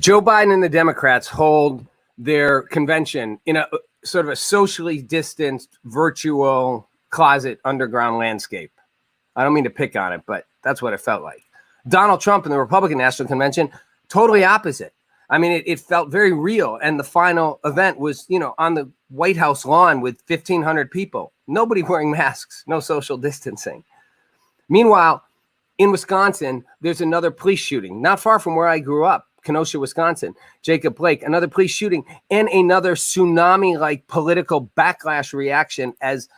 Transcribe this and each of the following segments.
Joe Biden and the Democrats hold their convention in a sort of a socially distanced virtual closet underground landscape. I don't mean to pick on it, but that's what it felt like. Donald Trump and the Republican National Convention, totally opposite. I mean, it felt very real. And the final event was, on the White House lawn with 1,500 people, nobody wearing masks, no social distancing. Meanwhile, in Wisconsin, there's another police shooting, not far from where I grew up, Kenosha, Wisconsin. Jacob Blake, another police shooting, and another tsunami-like political backlash reaction as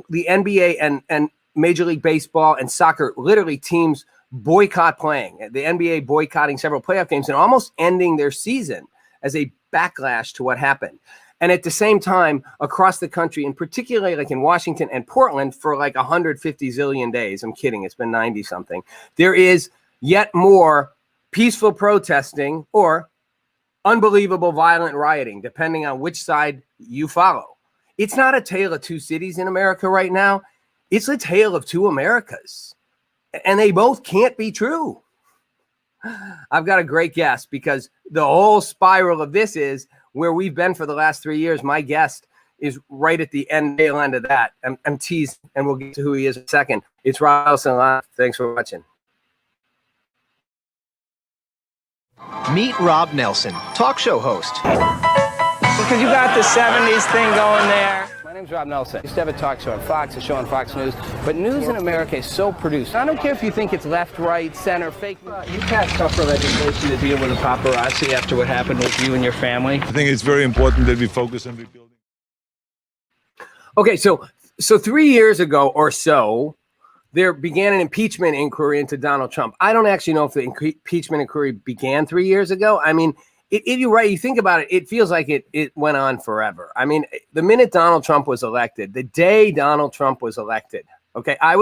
the NBA and Major League Baseball and soccer, literally teams boycott playing. The NBA boycotting several playoff games and almost ending their season as a backlash to what happened. And at the same time, across the country, and particularly like in Washington and Portland for like 150 zillion days, I'm kidding, it's been 90 something, there is yet more peaceful protesting or unbelievable violent rioting, depending on which side you follow. It's not a tale of two cities in America right now. It's a tale of two Americas. And they both can't be true. I've got a great guest because the whole spiral of this is where we've been for the last 3 years. My guest is right at the tail end of that. I'm teased, and we'll get to who he is in a second. It's Rob Nelson Live. Thanks for watching. Meet Rob Nelson, talk show host. Because you got the 70s thing going there. My name's Rob Nelson. I used to have a talk show on Fox, a show on Fox News, but news in America is so produced. I don't care if you think it's left, right, center, fake. You passed tougher legislation to deal with the paparazzi after what happened with you and your family. I think it's very important that we focus on rebuilding. Okay, so 3 years ago or so, there began an impeachment inquiry into Donald Trump. I don't actually know if the impeachment inquiry began 3 years ago. I mean, if you're right, you think about it, it feels like it went on forever. I mean, the minute Donald Trump was elected, the day Donald Trump was elected, okay, I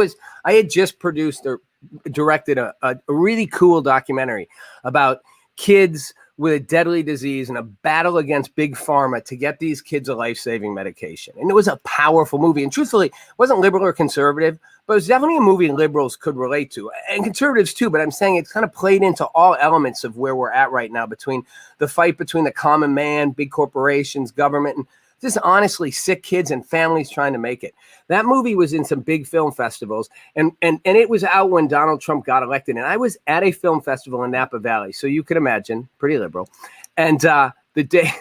had just produced or directed a really cool documentary about kids with a deadly disease and a battle against big pharma to get these kids a life-saving medication. And it was a powerful movie. And truthfully, it wasn't liberal or conservative, but it was definitely a movie liberals could relate to, and conservatives too. But I'm saying it's kind of played into all elements of where we're at right now, between the fight between the common man, big corporations, government, and just honestly sick kids and families trying to make it. That movie was in some big film festivals, and it was out when Donald Trump got elected. And I was at a film festival in Napa Valley, so you can imagine, pretty liberal. And the day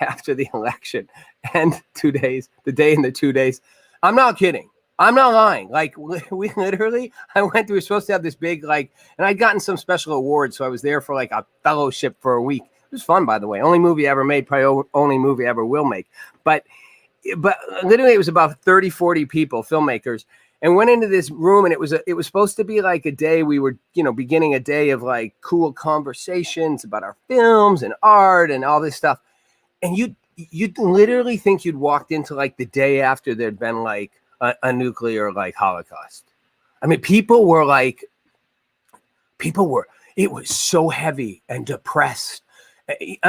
after the election, and 2 days, the day and the 2 days, I'm not kidding. I'm not lying. Like, we literally, we were supposed to have this big, and I'd gotten some special awards, so I was there for like a fellowship for a week. It was fun, by the way. Only movie ever made, probably only movie ever will make. But literally it was about 30, 40 people, filmmakers, and went into this room, and it was supposed to be like a day we were, beginning a day of like cool conversations about our films and art and all this stuff. And you'd literally think you'd walked into like the day after there'd been like a nuclear like Holocaust. I mean, it was so heavy and depressed.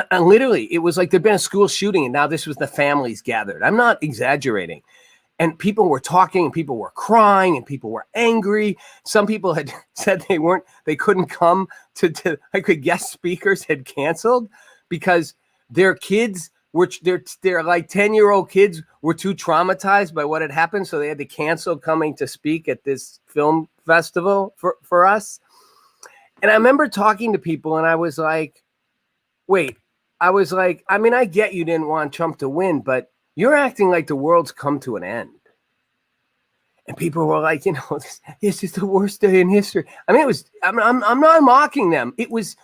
And literally, it was like there'd been a school shooting, and now this was the families gathered. I'm not exaggerating. And people were talking, and people were crying, and people were angry. Some people had said they couldn't come to like guest speakers had canceled because their kids their like 10-year-old kids were too traumatized by what had happened, so they had to cancel coming to speak at this film festival for us. And I remember talking to people, and I was like, I mean, I get you didn't want Trump to win, but you're acting like the world's come to an end. And people were like, this is the worst day in history. I mean, I'm not mocking them. It was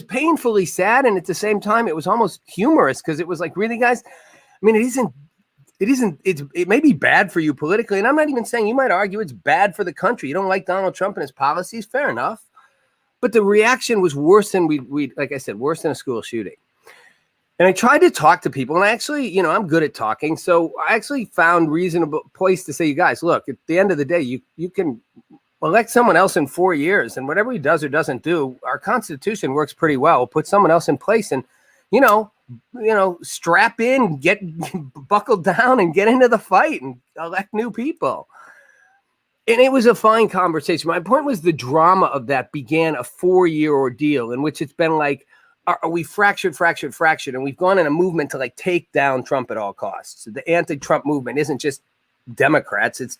painfully sad, and at the same time, it was almost humorous because it was like, really, guys? I mean, it may be bad for you politically, and I'm not even saying, you might argue it's bad for the country. You don't like Donald Trump and his policies, fair enough. But the reaction was worse than like I said, worse than a school shooting. And I tried to talk to people, and I actually, I'm good at talking. So I actually found reasonable place to say, you guys, look, at the end of the day, you can elect someone else in 4 years, and whatever he does or doesn't do, our Constitution works pretty well. Put someone else in place and, strap in, get buckled down and get into the fight and elect new people. And it was a fine conversation. My point was the drama of that began a 4-year ordeal in which it's been like are we fractured, and we've gone in a movement to like take down Trump at all costs. The anti-Trump movement isn't just Democrats, it's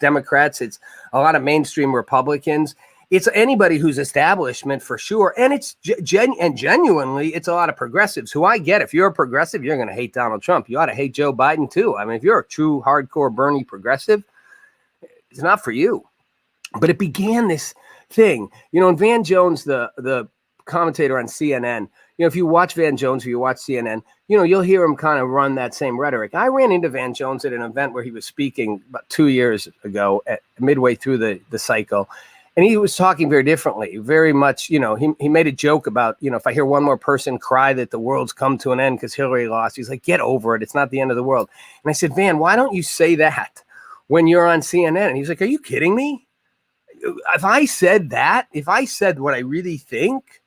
a lot of mainstream Republicans. It's anybody who's establishment for sure. And it's genuinely, it's a lot of progressives who I get. If you're a progressive, you're going to hate Donald Trump. You ought to hate Joe Biden too. I mean, if you're a true hardcore Bernie progressive, it's not for you. But it began this thing, and Van Jones, the commentator on CNN, if you watch Van Jones or you watch CNN, you'll hear him kind of run that same rhetoric. I ran into Van Jones at an event where he was speaking about 2 years ago, midway through the cycle. And he was talking very differently, very much, he made a joke about, if I hear one more person cry that the world's come to an end because Hillary lost, he's like, get over it. It's not the end of the world. And I said, Van, why don't you say that when you're on CNN? And he's like, are you kidding me? If I said what I really think,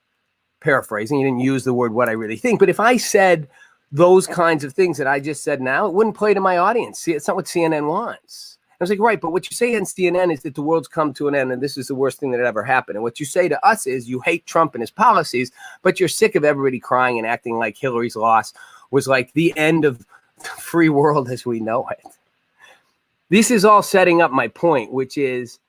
paraphrasing, he didn't use the word what I really think, but if I said those kinds of things that I just said now, it wouldn't play to my audience. See, it's not what CNN wants. I was like, right, but what you say on CNN is that the world's come to an end and this is the worst thing that ever happened. And what you say to us is you hate Trump and his policies, but you're sick of everybody crying and acting like Hillary's loss was like the end of the free world as we know it. This is all setting up my point, which is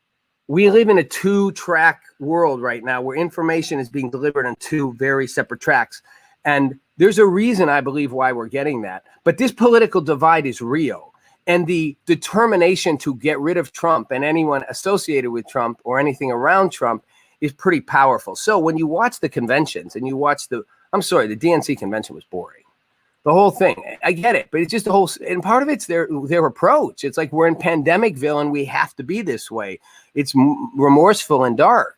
we live in a two-track world right now where information is being delivered on two very separate tracks. And there's a reason, I believe, why we're getting that. But this political divide is real. And the determination to get rid of Trump and anyone associated with Trump or anything around Trump is pretty powerful. So when you watch the conventions and you watch the DNC convention was boring. The whole thing, I get it, but it's just and part of it's their approach. It's like we're in Pandemicville and we have to be this way. It's remorseful and dark.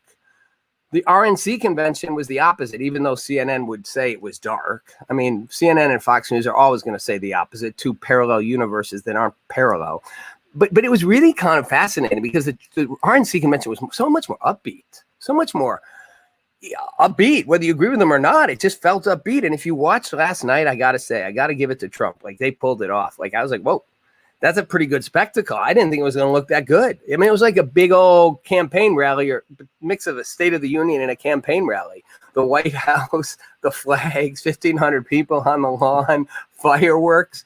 The RNC convention was the opposite, even though CNN would say it was dark. I mean, CNN and Fox News are always going to say the opposite, two parallel universes that aren't parallel. But it was really kind of fascinating because the RNC convention was so much more upbeat, whether you agree with them or not. It just felt upbeat. And if you watched last night, I got to give it to Trump. Like they pulled it off. Like I was like, whoa. That's a pretty good spectacle. I didn't think it was going to look that good. I mean, it was like a big old campaign rally or mix of a State of the Union and a campaign rally. The White House, the flags, 1,500 people on the lawn, fireworks.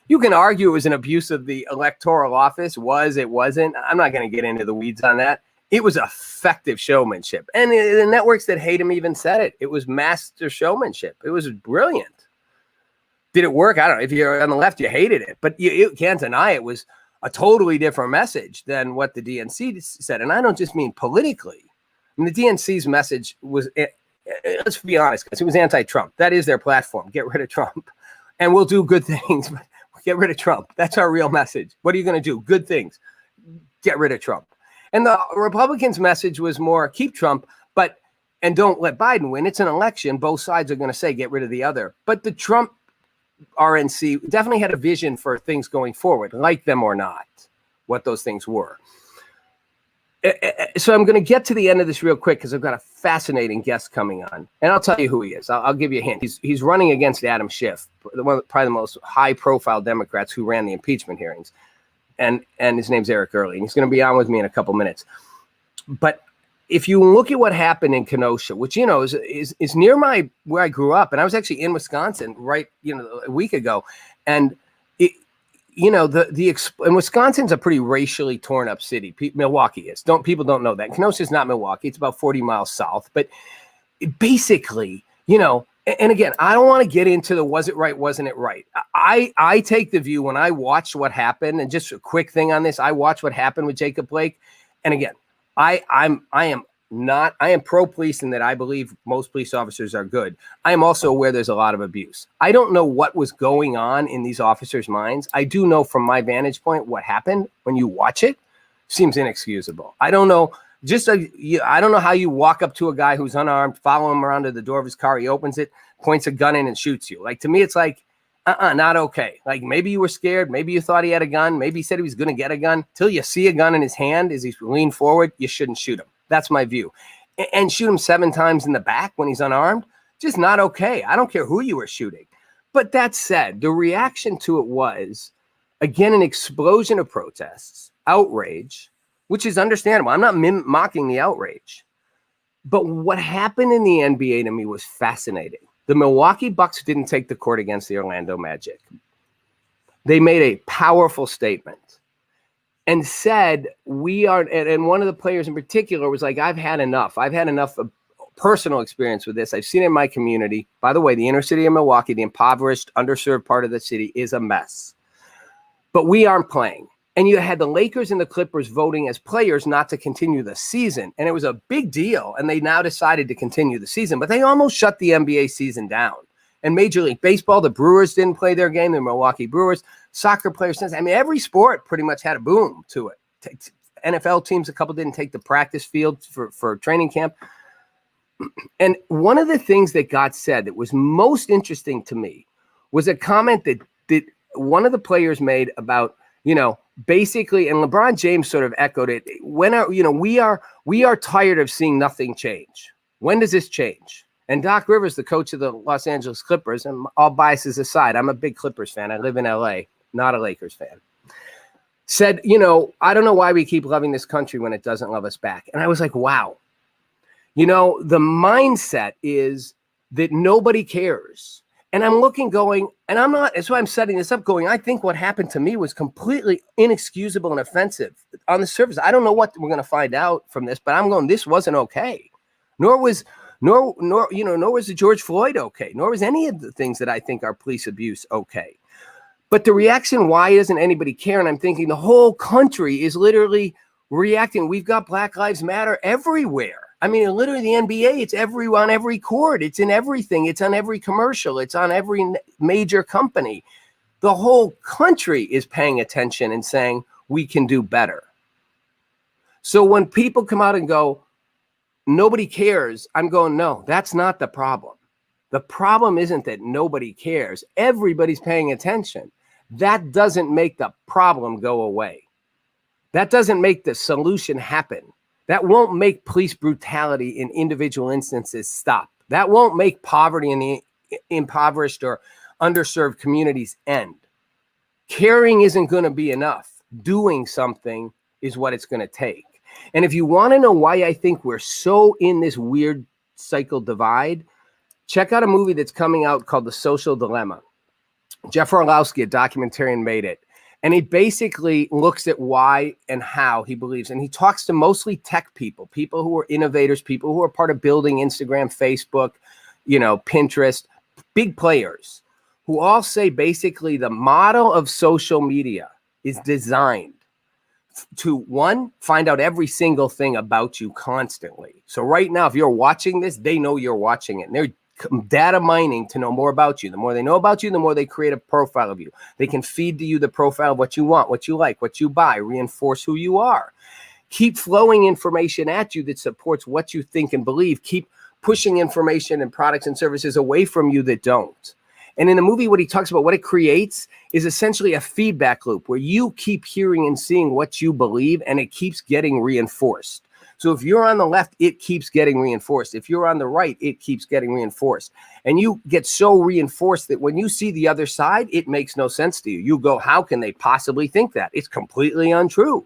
You can argue it was an abuse of the electoral office. It wasn't. I'm not going to get into the weeds on that. It was effective showmanship. And the networks that hate him even said it. It was master showmanship. It was brilliant. Did it work? I don't know. If you're on the left, you hated it. But you can't deny it was a totally different message than what the DNC said. And I don't just mean politically. I mean, the DNC's message was, let's be honest, guys, it was anti-Trump. That is their platform. Get rid of Trump. And we'll do good things. But get rid of Trump. That's our real message. What are you going to do? Good things. Get rid of Trump. And the Republicans' message was more keep Trump, and don't let Biden win. It's an election. Both sides are going to say get rid of the other. But the Trump RNC definitely had a vision for things going forward, like them or not, what those things were. So I'm going to get to the end of this real quick because I've got a fascinating guest coming on, and I'll tell you who he is. I'll give you a hint. He's running against Adam Schiff, probably the most high-profile Democrats who ran the impeachment hearings, and his name's Eric Early, and he's going to be on with me in a couple minutes. But if you look at what happened in Kenosha, which, is near where I grew up, and I was actually in Wisconsin a week ago. And and Wisconsin's a pretty racially torn up city. Milwaukee is. People don't know that. Kenosha is not Milwaukee. It's about 40 miles south. But basically, and again, I don't want to get into the was it right, wasn't it right? I take the view when I watched what happened, and just a quick thing on this, I watched what happened with Jacob Blake. And again, I am pro-police in that I believe most police officers are good. I am also aware there's a lot of abuse. I don't know what was going on in these officers' minds. I do know from my vantage point what happened when you watch it seems inexcusable. I don't know. I don't know how you walk up to a guy who's unarmed, follow him around to the door of his car. He opens it, points a gun in and shoots you. Like, to me, it's like, not okay. Like, maybe you were scared. Maybe you thought he had a gun. Maybe he said he was going to get a gun. Till you see a gun in his hand as he's leaned forward, you shouldn't shoot him. That's my view. And shoot him 7 times in the back when he's unarmed, just not okay. I don't care who you were shooting. But that said, the reaction to it was, again, an explosion of protests, outrage, which is understandable. I'm not mocking the outrage. But what happened in the NBA to me was fascinating. The Milwaukee Bucks didn't take the court against the Orlando Magic. They made a powerful statement and said, we are, and one of the players in particular was like, I've had enough. I've had enough of personal experience with this. I've seen it in my community. By the way, the inner city of Milwaukee, the impoverished, underserved part of the city, is a mess. But we aren't playing. And you had the Lakers and the Clippers voting as players not to continue the season. And it was a big deal. And they now decided to continue the season. But they almost shut the NBA season down. And Major League Baseball, the Brewers didn't play their game. The Milwaukee Brewers, soccer players. I mean, every sport pretty much had a boom to it. NFL teams, a couple didn't take the practice field for training camp. And one of the things that got said that was most interesting to me was a comment that one of the players made about, basically, and LeBron James sort of echoed it. We are tired of seeing nothing change. When does this change? And Doc Rivers, the coach of the Los Angeles Clippers, and all biases aside, I'm a big Clippers fan. I live in LA, not a Lakers fan. Said, I don't know why we keep loving this country when it doesn't love us back. And I was like, wow. The mindset is that nobody cares. And I'm looking going, and I'm not, that's why I'm setting this up going, I think what happened to me was completely inexcusable and offensive on the surface. I don't know what we're going to find out from this, but I'm going, this wasn't okay. Nor was the George Floyd okay. Nor was any of the things that I think are police abuse okay. But the reaction, why doesn't anybody care? And I'm thinking the whole country is literally reacting. We've got Black Lives Matter everywhere. I mean, literally the NBA, it's on every court. It's in everything. It's on every commercial. It's on every major company. The whole country is paying attention and saying, we can do better. So when people come out and go, nobody cares, I'm going, no, that's not the problem. The problem isn't that nobody cares. Everybody's paying attention. That doesn't make the problem go away. That doesn't make the solution happen. That won't make police brutality in individual instances stop. That won't make poverty in the impoverished or underserved communities end. Caring isn't going to be enough. Doing something is what it's going to take. And if you want to know why I think we're so in this weird cycle divide, check out a movie that's coming out called The Social Dilemma. Jeff Orlowski, a documentarian, made it. And he basically looks at why and how he believes. And he talks to mostly tech people who are innovators, people who are part of building Instagram, Facebook, Pinterest, big players who all say basically the model of social media is designed to, one, find out every single thing about you constantly. So right now, if you're watching this, they know you're watching it. And they're data mining to know more about you. The more they know about you, the more they create a profile of you. They can feed to you the profile of what you want, what you like, what you buy, reinforce who you are. Keep flowing information at you that supports what you think and believe. Keep pushing information and products and services away from you that don't. And in the movie, what he talks about, what it creates is essentially a feedback loop where you keep hearing and seeing what you believe, and it keeps getting reinforced. So if you're on the left, it keeps getting reinforced. If you're on the right, it keeps getting reinforced. And you get so reinforced that when you see the other side, it makes no sense to you. You go, how can they possibly think that? It's completely untrue.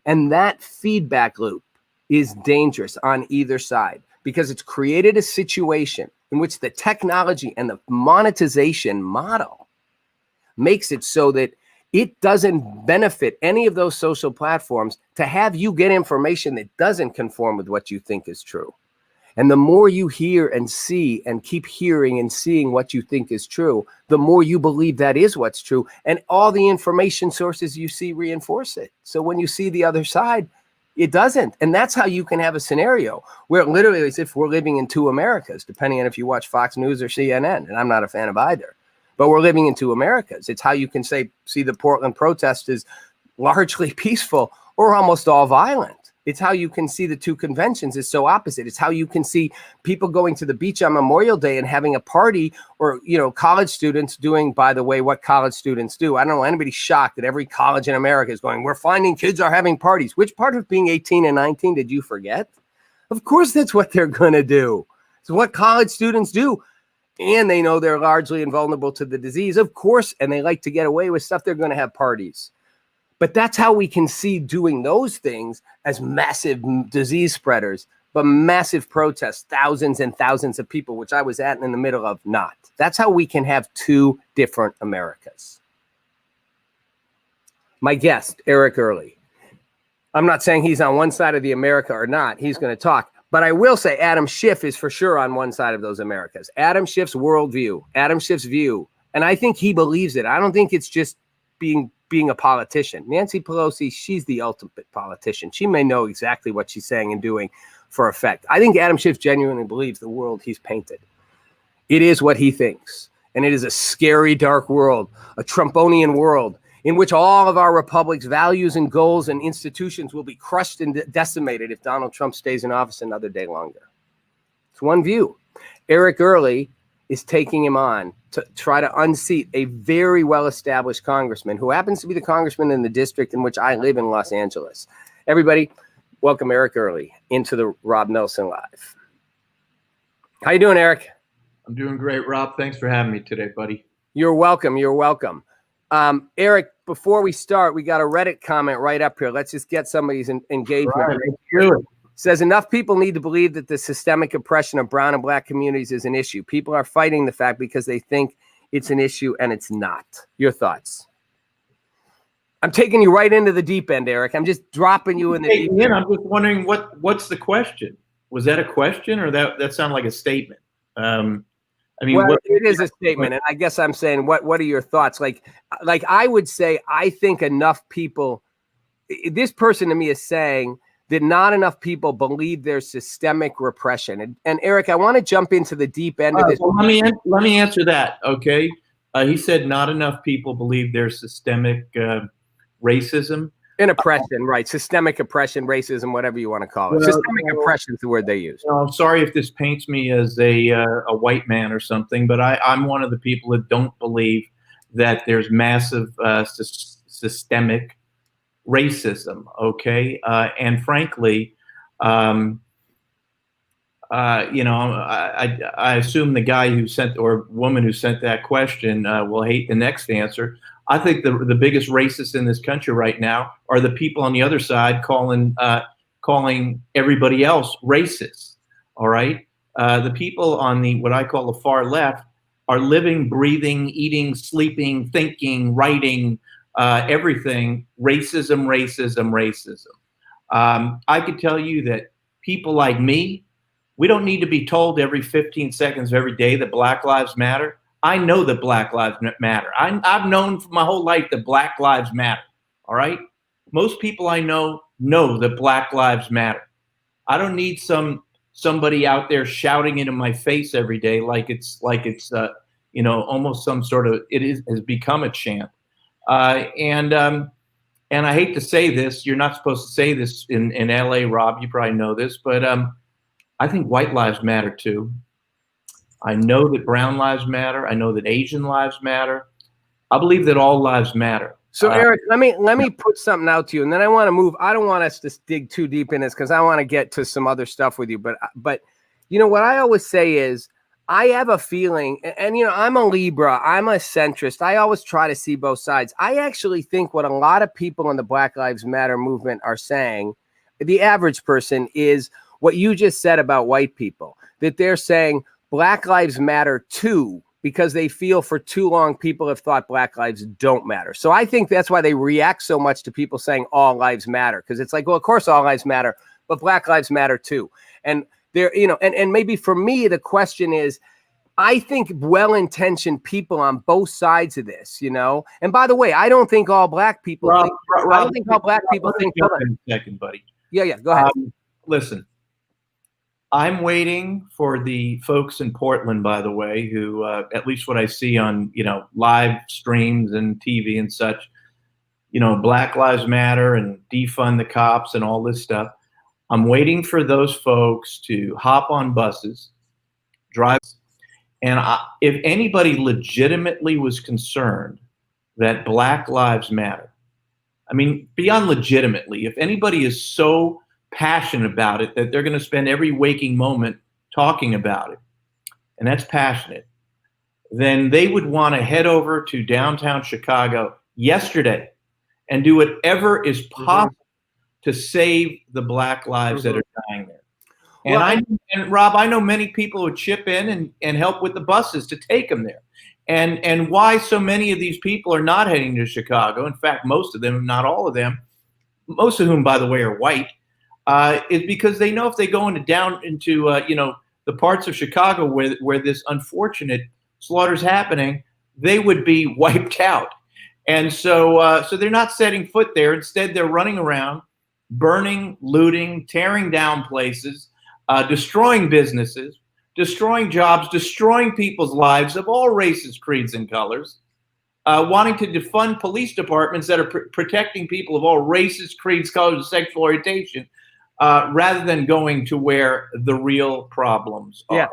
And that feedback loop is dangerous on either side because it's created a situation in which the technology and the monetization model makes it so that it doesn't benefit any of those social platforms to have you get information that doesn't conform with what you think is true. And the more you hear and see and keep hearing and seeing what you think is true, the more you believe that is what's true. And all the information sources you see reinforce it. So when you see the other side, it doesn't. And that's how you can have a scenario where it literally is if we're living in two Americas, depending on if you watch Fox News or CNN. And I'm not a fan of either. But we're living in two Americas. It's how you can see the Portland protest is largely peaceful or almost all violent. It's how you can see the two conventions is so opposite. It's how you can see people going to the beach on Memorial Day and having a party, or, college students doing, by the way, what college students do. I don't know anybody shocked that every college in America is going, we're finding kids are having parties. Which part of being 18 and 19 did you forget? Of course, that's what they're going to do. It's what college students do. And they know they're largely invulnerable to the disease, of course, and they like to get away with stuff. They're going to have parties. But that's how we can see doing those things as massive disease spreaders. but massive protests, thousands and thousands of people, which I was at in the middle of, not. That's how we can have two different Americas. My guest, Eric Early. I'm not saying he's on one side of the America or not. He's going to talk. But I will say Adam Schiff is for sure on one side of those Americas. Adam Schiff's worldview, Adam Schiff's view. And I think he believes it. I don't think it's just being a politician. Nancy Pelosi, she's the ultimate politician. She may know exactly what she's saying and doing for effect. I think Adam Schiff genuinely believes the world he's painted. It is what he thinks. And it is a scary, dark world, a Trumponian world, in which all of our republic's values and goals and institutions will be crushed and decimated if Donald Trump stays in office another day longer. It's one view. Eric Early is taking him on to try to unseat a very well-established congressman who happens to be the congressman in the district in which I live in Los Angeles. Everybody, welcome Eric Early into the Rob Nelson Live. How you doing, Eric? I'm doing great, Rob. Thanks for having me today, buddy. You're welcome. You're welcome. Eric, before we start, we got a Reddit comment right up here. Let's just get somebody's engagement. Right, let's do it. Says enough people need to believe that the systemic oppression of brown and black communities is an issue. People are fighting the fact because they think it's an issue and it's not. Your thoughts? I'm taking you right into the deep end, Eric. I'm just dropping you in the deep end. I'm just wondering what's the question? Was that a question or that sounded like a statement? I mean, well, it is a statement, and I guess I'm saying, what are your thoughts? Like I would say, I think enough people. This person to me is saying that not enough people believe there's systemic repression. And Eric, I want to jump into the deep end of this. Well, let me answer that. Okay, he said not enough people believe there's systemic racism. And oppression, right? Systemic oppression, racism, whatever you want to call it. Systemic oppression is the word they use. I'm sorry if this paints me as a white man or something, but I'm one of the people that don't believe that there's massive systemic racism. Okay, and frankly, I assume the guy who sent or woman who sent that question will hate the next answer. I think the biggest racists in this country right now are the people on the other side calling everybody else racist. All right, the people on the what I call the far left are living, breathing, eating, sleeping, thinking, writing, everything racism, racism, racism. I could tell you that people like me, we don't need to be told every 15 seconds of every day that Black Lives Matter. I know that Black Lives Matter. I've known for my whole life that Black Lives Matter. All right. Most people I know that Black Lives Matter. I don't need somebody out there shouting into my face every day like it's almost some sort of has become a chant. And I hate to say this, you're not supposed to say this in LA, Rob. You probably know this, but I think white lives matter too. I know that brown lives matter. I know that Asian lives matter. I believe that all lives matter. So Eric, let me put something out to you, and then I want to move. I don't want us to dig too deep in this because I want to get to some other stuff with you. But you know what I always say is I have a feeling, and I'm a Libra, I'm a centrist. I always try to see both sides. I actually think what a lot of people in the Black Lives Matter movement are saying, the average person, is what you just said about white people, that they're saying Black Lives Matter too, because they feel for too long people have thought Black lives don't matter. So I think that's why they react so much to people saying all lives matter, because it's like, well, of course all lives matter, but Black lives matter too. And there, and maybe for me, the question is, I think well-intentioned people on both sides of this, and by the way, I don't think all Black people Rob, I don't think all Black people think. In a second, buddy. Yeah, go ahead. Listen. I'm waiting for the folks in Portland, by the way, who, at least what I see on, live streams and TV and such, Black Lives Matter and defund the cops and all this stuff. I'm waiting for those folks to hop on buses, drive. And if anybody legitimately was concerned that Black Lives Matter, I mean, beyond legitimately, if anybody is so passionate about it that they're going to spend every waking moment talking about it, and that's passionate, then they would want to head over to downtown Chicago yesterday and do whatever is possible to save the Black lives that are dying there. And and Rob, I know many people who chip in and help with the buses to take them there. And why so many of these people are not heading to Chicago, in fact, most of them, if not all of them, most of whom, by the way, are white, is because they know if they go into the parts of Chicago where this unfortunate slaughter is happening, they would be wiped out. And so they're not setting foot there. Instead, they're running around, burning, looting, tearing down places, destroying businesses, destroying jobs, destroying people's lives of all races, creeds, and colors, wanting to defund police departments that are protecting people of all races, creeds, colors, and sexual orientation, rather than going to where the real problems are. Yeah.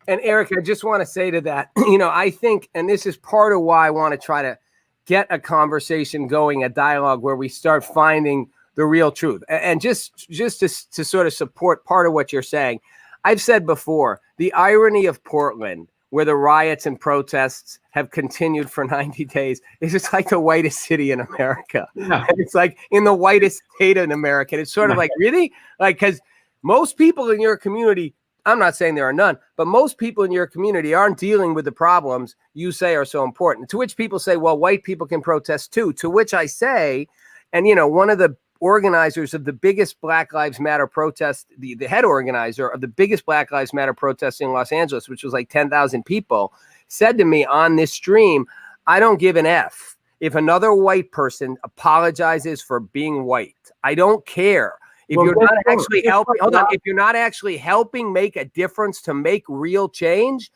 And Eric, I just want to say to that, I think, and this is part of why I want to try to get a conversation going, a dialogue where we start finding the real truth. And just to sort of support part of what you're saying, I've said before, the irony of Portland, where the riots and protests have continued for 90 days, is it's like the whitest city in America. Yeah. And it's like in the whitest state in America. And it's sort of like, really? Like, because most people in your community, I'm not saying there are none, but most people in your community aren't dealing with the problems you say are so important. To which people say, well, white people can protest too. To which I say, and one of the organizers of the biggest Black Lives Matter protest, the head organizer of the biggest Black Lives Matter protest in Los Angeles, which was like 10,000 people, said to me on this stream, I don't give an F if another white person apologizes for being white. I don't care. If you're not actually helping, if you're not actually helping make a difference to make real change,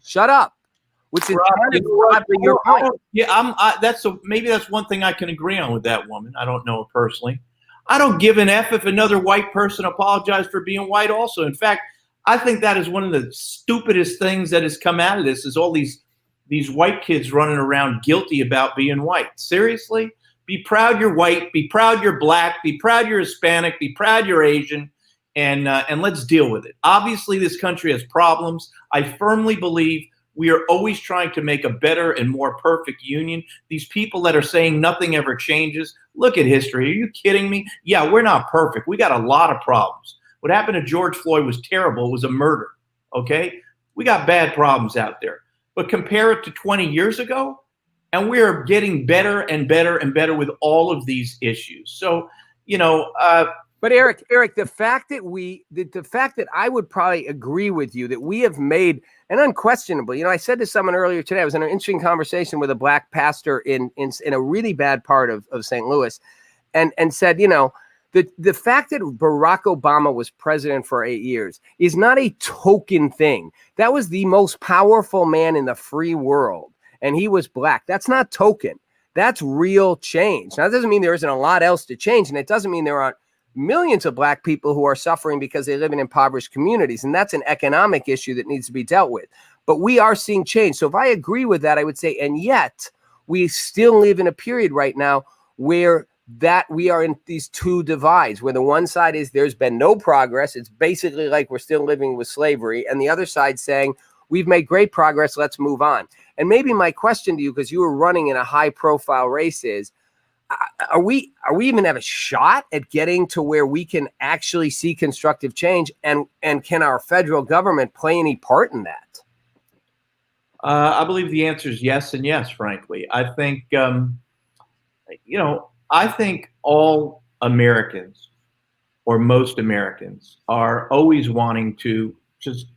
shut up. Which is your point. Yeah, maybe that's one thing I can agree on with that woman. I don't know her personally. I don't give an F if another white person apologized for being white also. In fact, I think that is one of the stupidest things that has come out of this is all these white kids running around guilty about being white. Seriously? Be proud you're white. Be proud you're Black. Be proud you're Hispanic. Be proud you're Asian. And let's deal with it. Obviously, this country has problems. I firmly believe we are always trying to make a better and more perfect union. These people that are saying nothing ever changes, look at history. Are you kidding me? Yeah, we're not perfect. We got a lot of problems. What happened to George Floyd was terrible. It was a murder, okay? We got bad problems out there. But compare it to 20 years ago, and we are getting better and better and better with all of these issues. So, but Eric, the fact that I would probably agree with you that we have made, and unquestionably, I said to someone earlier today, I was in an interesting conversation with a Black pastor in a really bad part of St. Louis, and said, the fact that Barack Obama was president for 8 years is not a token thing. That was the most powerful man in the free world, and he was Black. That's not token. That's real change. Now, that doesn't mean there isn't a lot else to change, and it doesn't mean there aren't millions of Black people who are suffering because they live in impoverished communities. And that's an economic issue that needs to be dealt with. But we are seeing change. So if I agree with that, I would say, and yet we still live in a period right now where that we are in these two divides, where the one side is there's been no progress. It's basically like we're still living with slavery. And the other side saying, we've made great progress. Let's move on. And maybe my question to you, because you were running in a high profile race, is, are we even have a shot at getting to where we can actually see constructive change, and can our federal government play any part in that? I believe the answer is yes and yes, frankly. I think, I think all Americans, or most Americans, are always wanting to just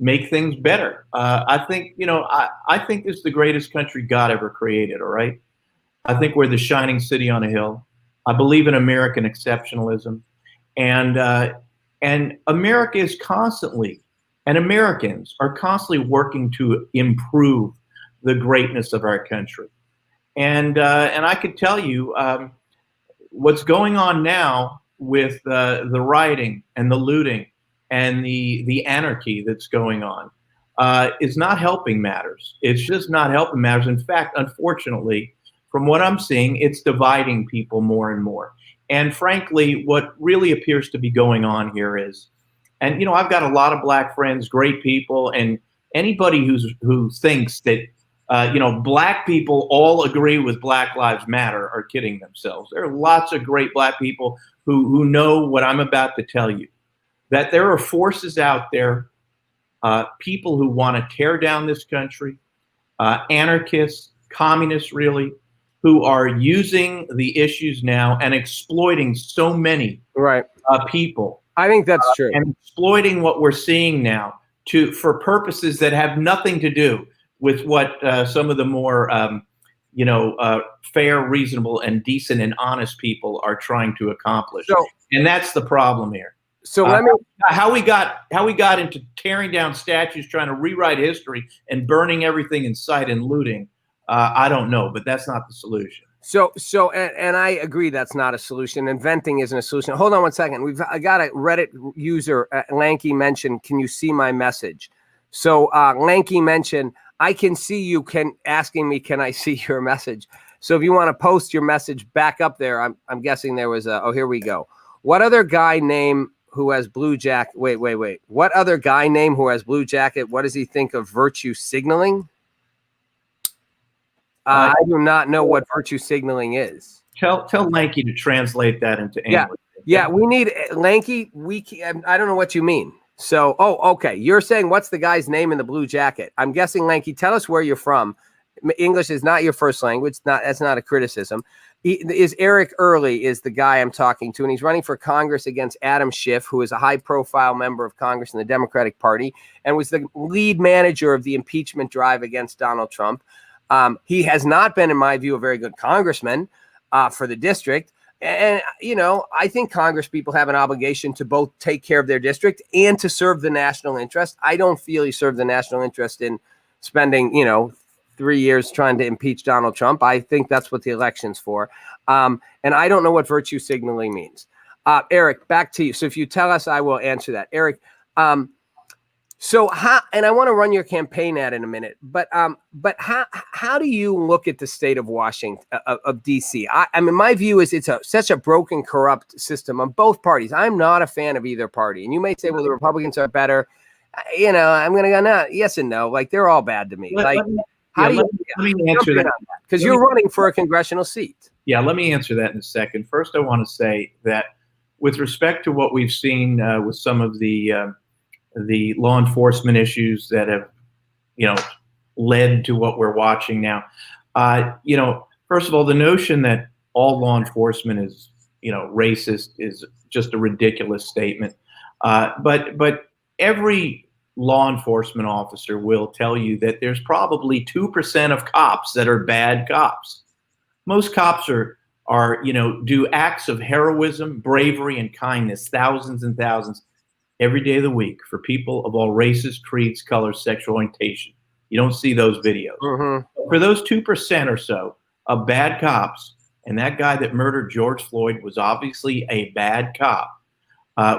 make things better. I think, I think this is the greatest country God ever created, all right? I think we're the shining city on a hill. I believe in American exceptionalism, and America is constantly, and Americans are constantly working to improve the greatness of our country. And I could tell you what's going on now with the rioting and the looting and the anarchy that's going on is not helping matters. It's just not helping matters. In fact, unfortunately, from what I'm seeing, it's dividing people more and more. And frankly, what really appears to be going on here is, and I've got a lot of Black friends, great people, and anybody who thinks that Black people all agree with Black Lives Matter are kidding themselves. There are lots of great Black people who know what I'm about to tell you. that there are forces out there, people who want to tear down this country, anarchists, communists, really, who are using the issues now and exploiting so many people. I think that's true. And exploiting what we're seeing now for purposes that have nothing to do with what some of the more fair, reasonable, and decent and honest people are trying to accomplish. And that's the problem here. So let me how we got into tearing down statues, trying to rewrite history, and burning everything in sight and looting. I don't know, but that's not the solution. And I agree that's not a solution. Inventing isn't a solution. Hold on one second. I got a Reddit user, Lanky, mentioned, can you see my message? So Lanky mentioned, I can see you asking me, can I see your message? So if you want to post your message back up there, I'm guessing there was here we go. What other guy name who has blue jacket? Wait. What other guy name who has blue jacket? What does he think of virtue signaling? I do not know what virtue signaling is. Tell Lanky to translate that into English. Yeah, we need Lanky. I don't know what you mean. So, okay. You're saying what's the guy's name in the blue jacket? I'm guessing, Lanky, tell us where you're from. English is not your first language. That's not a criticism. Eric Early is the guy I'm talking to, and he's running for Congress against Adam Schiff, who is a high-profile member of Congress in the Democratic Party and was the lead manager of the impeachment drive against Donald Trump. He has not been, in my view, a very good congressman for the district. And, I think Congress people have an obligation to both take care of their district and to serve the national interest. I don't feel he served the national interest in spending, 3 years trying to impeach Donald Trump. I think that's what the election's for. And I don't know what virtue signaling means. Eric, back to you. So if you tell us, I will answer that. Eric, so and I want to run your campaign ad in a minute, but how do you look at the state of Washington, of DC? I mean, my view is it's such a broken, corrupt system on both parties. I'm not a fan of either party. And you may say, well, the Republicans are better. I'm going to go, no, yes and no. Like, they're all bad to me. Let me answer that. Because you're running for a congressional seat. Yeah, let me answer that in a second. First, I want to say that with respect to what we've seen with some of the law enforcement issues that have, led to what we're watching now. First of all, the notion that all law enforcement is, racist is just a ridiculous statement. But every law enforcement officer will tell you that there's probably 2% of cops that are bad cops. Most cops do acts of heroism, bravery, and kindness, thousands and thousands, every day of the week for people of all races, creeds, colors, sexual orientation. You don't see those videos. Mm-hmm. For those 2% or so of bad cops, and that guy that murdered George Floyd was obviously a bad cop,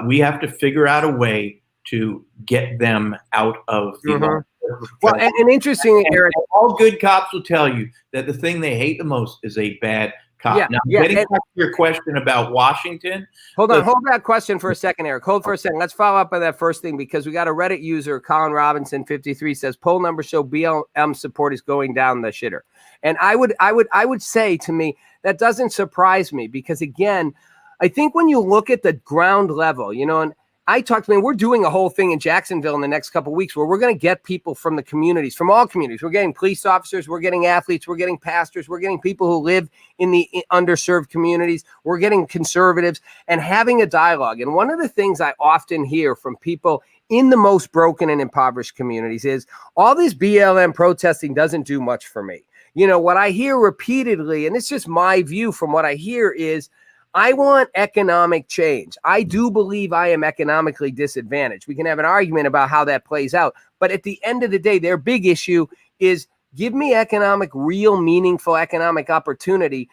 we have to figure out a way to get them out of the mm-hmm. Well, and interesting, Eric, all good cops will tell you that the thing they hate the most is a bad cop. Now, getting back to your question about Washington. Hold that question for a second, Eric. Hold for a second. Let's follow up on that first thing, because we got a Reddit user, Colin Robinson 53, says poll numbers show BLM support is going down the shitter. And I would say, to me, that doesn't surprise me, because again, I think when you look at the ground level, and I talked to them. We're doing a whole thing in Jacksonville in the next couple of weeks where we're going to get people from the communities, from all communities. We're getting police officers, we're getting athletes, we're getting pastors, we're getting people who live in the underserved communities. We're getting conservatives and having a dialogue. And one of the things I often hear from people in the most broken and impoverished communities is all this BLM protesting doesn't do much for me. What I hear repeatedly, and it's just my view from what I hear, is I want economic change. I do believe I am economically disadvantaged. We can have an argument about how that plays out. But at the end of the day, their big issue is give me real, meaningful economic opportunity.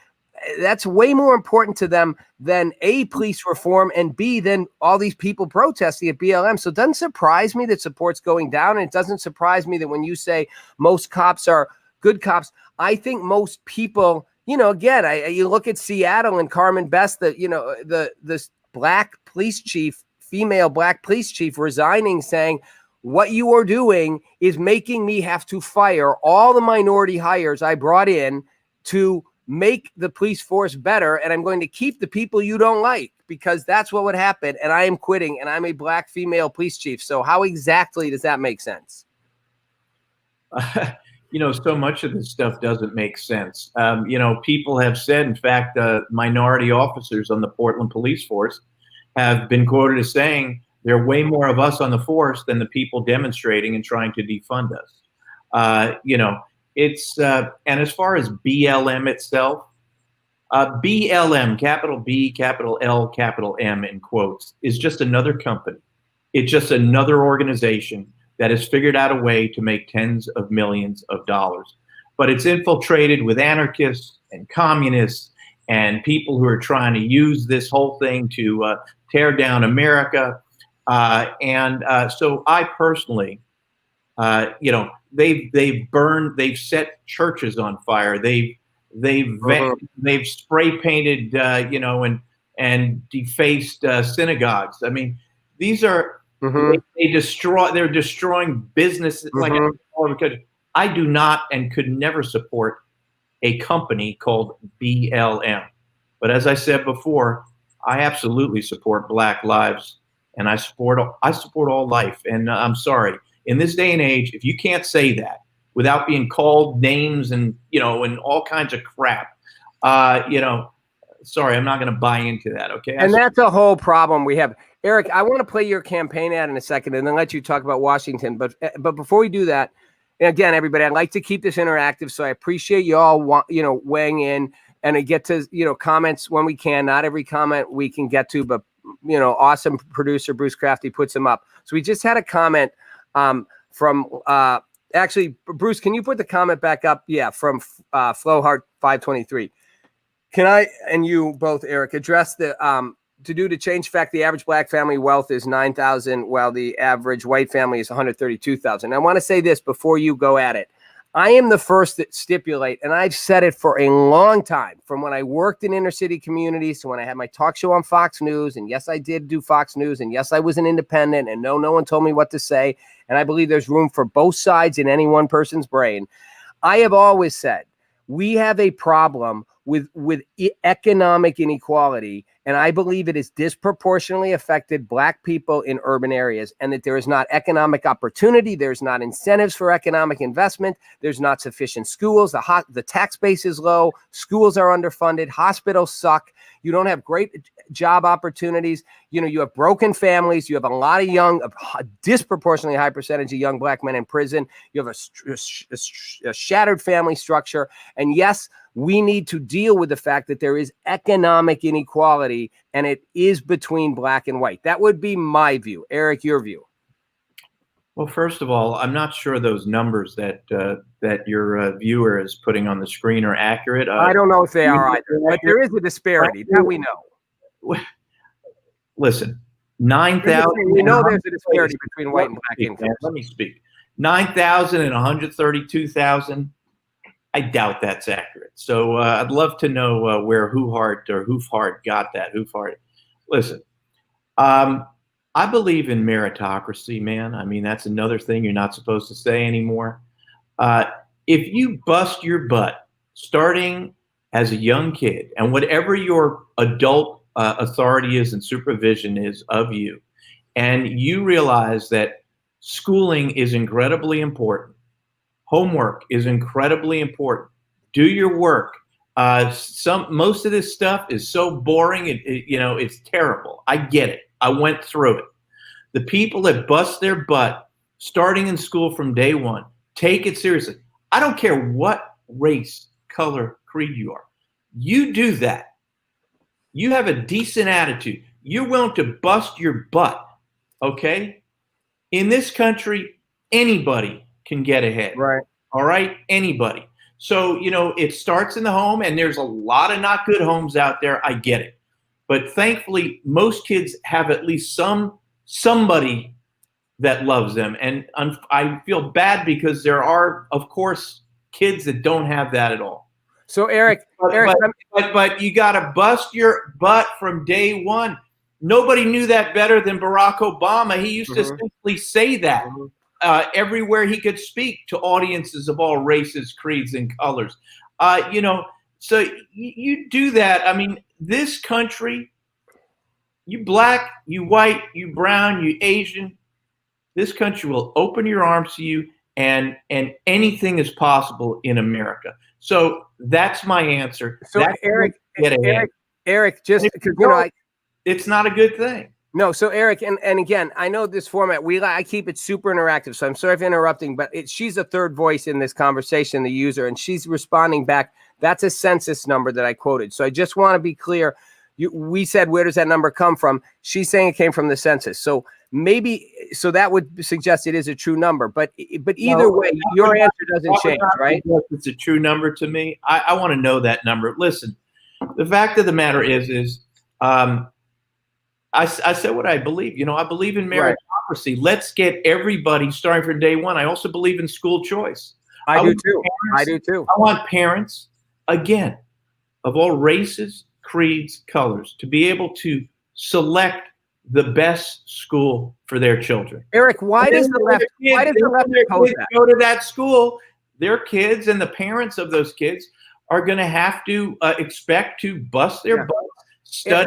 That's way more important to them than A, police reform, and B, than all these people protesting at BLM. So it doesn't surprise me that support's going down. And it doesn't surprise me that when you say most cops are good cops, I think most people, again, you look at Seattle and Carmen Best, this black police chief, female black police chief resigning, saying, what you are doing is making me have to fire all the minority hires I brought in to make the police force better, and I'm going to keep the people you don't like, because that's what would happen. And I am quitting, and I'm a black female police chief. So how exactly does that make sense? So much of this stuff doesn't make sense. People have said, in fact, minority officers on the Portland police force have been quoted as saying there are way more of us on the force than the people demonstrating and trying to defund us. And as far as BLM itself, BLM, capital B, capital L, capital M in quotes, is just another company. It's just another organization that has figured out a way to make tens of millions of dollars. But it's infiltrated with anarchists and communists and people who are trying to use this whole thing to tear down America. So I personally, they've set churches on fire. They've spray painted, and defaced synagogues. I mean, these are, they're destroying businesses because I do not and could never support a company called BLM. But as I said before, I absolutely support Black lives, and I support all life. And I'm sorry, in this day and age, if you can't say that without being called names and all kinds of crap, sorry, I'm not going to buy into that. Okay. And that's a whole problem we have. Eric, I want to play your campaign ad in a second and then let you talk about Washington. But before we do that, and again, everybody, I'd like to keep this interactive. So I appreciate you all, weighing in, and I get to, comments when we can. Not every comment we can get to, but, awesome producer Bruce Crafty puts them up. So we just had a comment from actually, Bruce, can you put the comment back up? Yeah, from Flowhart 523. Can I and you both, Eric, address the to change the fact the average black family wealth is $9,000 while the average white family is $132,000? I want to say this before you go at it. I am the first that stipulate, and I've said it for a long time, from when I worked in inner city communities to when I had my talk show on Fox News. And yes, I did do Fox News. And yes, I was an independent. And no one told me what to say. And I believe there's room for both sides in any one person's brain. I have always said we have a problem with economic inequality, and I believe it has disproportionately affected black people in urban areas, and that there is not economic opportunity, there's not incentives for economic investment, there's not sufficient schools, the tax base is low, schools are underfunded, hospitals suck, you don't have great job opportunities, you have broken families, you have a lot of a disproportionately high percentage of young black men in prison, you have a shattered family structure, and yes, we need to deal with the fact that there is economic inequality, and it is between black and white. That would be my view. Eric, your view. Well, first of all, I'm not sure those numbers that your viewer is putting on the screen are accurate. I don't know if they are either, but there is a disparity. That we know. Listen, 9,000. We know there's a disparity between white and black incomes. Let me speak. 9,000 and 132,000. I doubt that's accurate. So I'd love to know where Hoofhart got that. Hoofhart. Listen, I believe in meritocracy, man. I mean, that's another thing you're not supposed to say anymore. If you bust your butt starting as a young kid, and whatever your adult authority is and supervision is of you, and you realize that schooling is incredibly important, homework is incredibly important. Do your work. Most of this stuff is so boring. It's terrible. I get it. I went through it. The people that bust their butt starting in school from day one, take it seriously. I don't care what race, color, creed you are. You do that. You have a decent attitude. You're willing to bust your butt. Okay? In this country, anybody can get ahead. Right. All right? Anybody. So, it starts in the home, and there's a lot of not good homes out there. I get it. But thankfully, most kids have at least somebody that loves them. And I feel bad because there are, of course, kids that don't have that at all. So, Eric, but you got to bust your butt from day one. Nobody knew that better than Barack Obama. He used to simply say that. Everywhere he could speak to audiences of all races, creeds, and colors. So you do that. I mean, this country, you black, you white, you brown, you Asian, this country will open your arms to you, and anything is possible in America. So that's my answer. So That's Eric, just because it's not a good thing. No, so Eric, and again, I know this format. I keep it super interactive, so I'm sorry for interrupting, but she's a third voice in this conversation, the user, and she's responding back. That's a census number that I quoted. So I just want to be clear. We said, where does that number come from? She's saying it came from the census. So so that would suggest it is a true number. But either way, your answer doesn't change, right? It's a true number to me. I want to know that number. Listen, the fact of the matter is. I said what I believe. I believe in meritocracy. Right. Let's get everybody starting from day one. I also believe in school choice. I do too. I want parents, again, of all races, creeds, colors, to be able to select the best school for their children. Eric, why does the left oppose that? Go to that school? Their kids and the parents of those kids are going to have to expect to bust their butts, study.